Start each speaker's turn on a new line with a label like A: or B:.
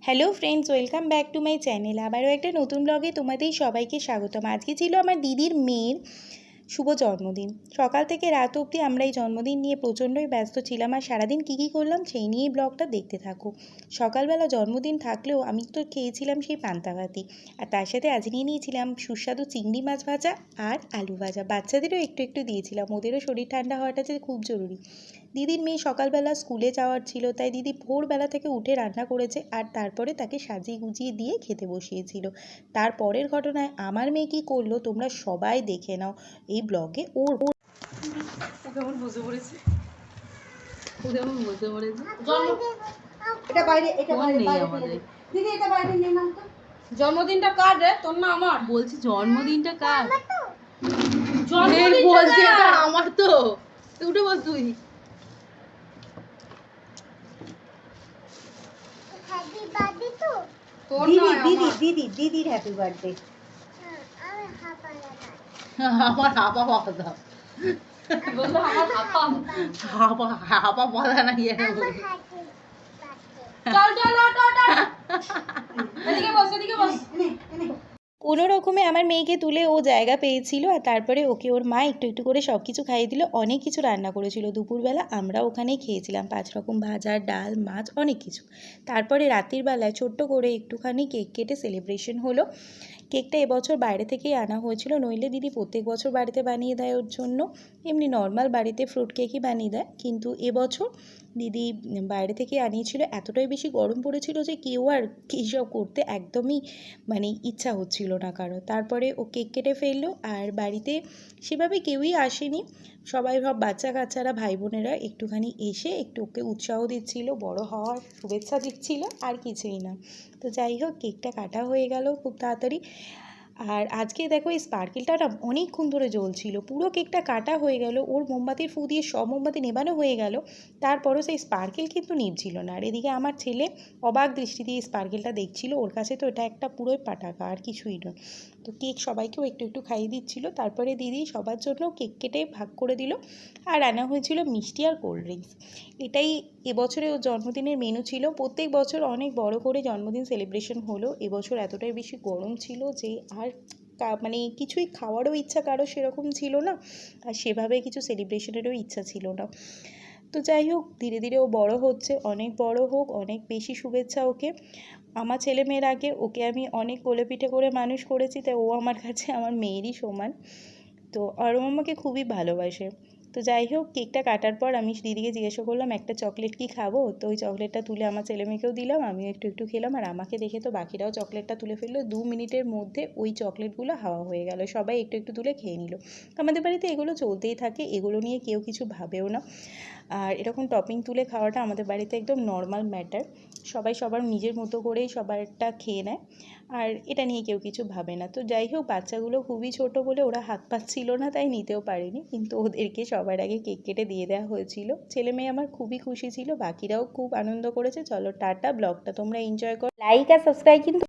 A: Hello friends, welcome back to my channel. আবারও একটা নতুন ব্লগে তোমাদের সবাইকে স্বাগতম। আজকে ছিল আমার দিদির মেয়ের শুভ জন্মদিন। সকাল থেকে রাত অবধি আমরা এই জন্মদিন নিয়ে প্রচণ্ডই ব্যস্ত ছিলাম, আর সারাদিন কী কী করলাম সেই নিয়েই ব্লগটা দেখতে থাকো। সকালবেলা জন্মদিন থাকলেও আমি তো খেয়েছিলাম সেই পান্তা ভাতি, আর তার সাথে আজ নিয়েছিলাম সুস্বাদু চিংড়ি মাছ ভাজা আর আলু ভাজা। বাচ্চাদেরও একটু একটু দিয়েছিলাম, ওদেরও শরীর ঠান্ডা হওয়াটা যে খুব জরুরি। দিদির মেয়ে সকালবেলা স্কুলে যাওয়ার ছিল, তাই দিদি ভোরবেলা থেকে উঠে রান্না করেছে, আর তারপরে তাকে সাজিয়ে গুজিয়ে দিয়ে খেতে বসিয়েছিল। তারপরের ঘটনায় আমার মেয়ে কী করলো তোমরা সবাই দেখে নাও এই ব্লগে। ওর
B: কেমন বসে পড়েছে, ও কেমন বসে পড়েছে।
C: এটা বাইরে, এটা বাইরে
B: নেই
C: বাইরে
B: আমাদের।
C: দিদি এটা বাইরে নিয়ে নাও তো।
B: জন্মদিনটা কার রে, তোর না আমার? বলছি জন্মদিনটা কার?
C: জন্মদিনটা
B: বলছি এটা আমার তো। উঠে বল তুই।
C: হ্যাপি বার্থডে তো
B: তোর
C: দিদি
B: নয়,
C: দিদি
B: আমার।
C: দিদি দিদির হ্যাপি বার্থডে।
B: আমার হাপা পাপা দাও। বললো আমার হাপা হাপা হাপা পাতা না ইয়ে চল চল ওঠ ওঠ ওঠ। এদিকে বস, এদিকে বস।
A: কোনো রকমে আমার মেয়েকে তুলে ও জায়গা পেয়েছিল, আর তারপরে ওকে ওর মা একটু একটু করে সব কিছু খাইয়ে দিল। অনেক কিছু রান্না করেছিল দুপুরবেলা, আমরা ওখানেই খেয়েছিলাম 5 রকম ভাজা, ডাল, মাছ, অনেক কিছু। তারপরে রাতের বেলায় ছোট্ট করে একটুখানি কেক কেটে সেলিব্রেশন হলো। কেকটা এবছর বাইরে থেকেই আনা হয়েছিল, নইলে দিদি প্রত্যেক বছর বাড়িতে বানিয়ে দেয় ওর জন্য। এমনি নর্মাল বাড়িতে ফ্রুট কেকই বানিয়ে দেয়, কিন্তু এবছর দিদি বাইরে থেকে আনিয়েছিল। এতটাই বেশি গরম পড়েছিল যে কেউ আর এইসব করতে একদমই ইচ্ছা হচ্ছিল না কারো। তারপরে ও কেক কেটে ফেললো, আর বাড়িতে সেভাবে কেউই আসেনি। সবাই সব বাচ্চা কাচ্চারা ভাই বোনেরা একটুখানি এসে একটু ওকে উৎসাহ দিচ্ছিল, বড় হওয়ার শুভেচ্ছা দিচ্ছিল, আর কিছুই না। তো যাই হোক, কেকটা কাটা হয়ে গেল খুব তাড়াতাড়ি। আর আজকে দেখো এই স্পার্কেলটা না অনেকক্ষণ ধরে জ্বলছিল, পুরো কেকটা কাটা হয়ে গেল, ওর মোমবাতির ফু দিয়ে সব মোমবাতি নেবানো হয়ে গেল, তারপরও সেই স্পার্কেল কিন্তু নিভছিল না। আর এদিকে আমার ছেলে অবাক দৃষ্টি দিয়ে স্পার্কেলটা দেখছিল, ওর কাছে তো এটা একটা পুরোই পাটাকা, আর কিছুই নয়। তো কেক সবাইকেও একটু একটু খাইয়ে দিচ্ছিল। তারপরে দিদি সবার জন্য কেক কেটে ভাগ করে দিল, আর আনা হয়েছিল মিষ্টি আর কোল্ড ড্রিঙ্কস। এটাই এবছরে ওর জন্মদিনের মেনু ছিল। প্রত্যেক বছর অনেক বড় করে জন্মদিন সেলিব্রেশন হলো, এবছর এতটাই বেশি গরম ছিল যে আর কিছুই খাওয়ারও ইচ্ছা কারো সেরকম ছিল না, আর সেভাবে কিছু সেলিব্রেশনেরও ইচ্ছা ছিল না। তো যাই হোক, ধীরে ধীরে ও বড় হচ্ছে, অনেক বড় হোক, অনেক বেশি শুভেচ্ছা ওকে। আমার ছেলে মেয়ের আগে ওকে আমি অনেক কোলে পিঠে করে মানুষ করেছি, তাই ও আমার কাছে আমার মেয়েরই সমান। তো আর ও আমাকে খুবই ভালোবাসে। তো যাই হোক, কেকটা কাটার পর আমি দিদিকে জিজ্ঞাসা করলাম একটা চকলেট কি খাবো, তো ওই চকলেটটা তুলে আমার ছেলে মেয়েকেও দিলাম, আমিও একটু একটু খেলাম, আর আমাকে দেখে তো বাকিরাও চকলেটটা তুলে ফেললো। 2 মিনিটের মধ্যে ওই চকলেটগুলো হাওয়া হয়ে গেল, সবাই একটু একটু তুলে খেয়ে নিল। আমাদের বাড়িতে এগুলো চলতেই থাকে, এগুলো নিয়ে কেউ কিছু ভাবেও না। আর এরকম টপিং তুলে খাওয়াটা আমাদের বাড়িতে একদম নর্মাল ম্যাটার। সবাই সবার নিজের মতো করেই সবারটা খেয়ে নেয়, আর এটা নিয়ে কেউ কিছু ভাবে না। তো যাই হোক, বাচ্চাগুলো খুবই ছোট বলে ওরা হাত পাচ্ছিল না, তাই নিতেও পারেনি, কিন্তু ওদেরকে সবার আগে কেক কেটে দিয়ে দেওয়া হয়েছিল। ছেলে মেয়ে আমার খুবই খুশি ছিল, বাকিরাও খুব আনন্দ করেছে। চলো টাটা, ব্লগটা তোমরা এনজয় করো, লাইক আর সাবস্ক্রাইব কিন্তু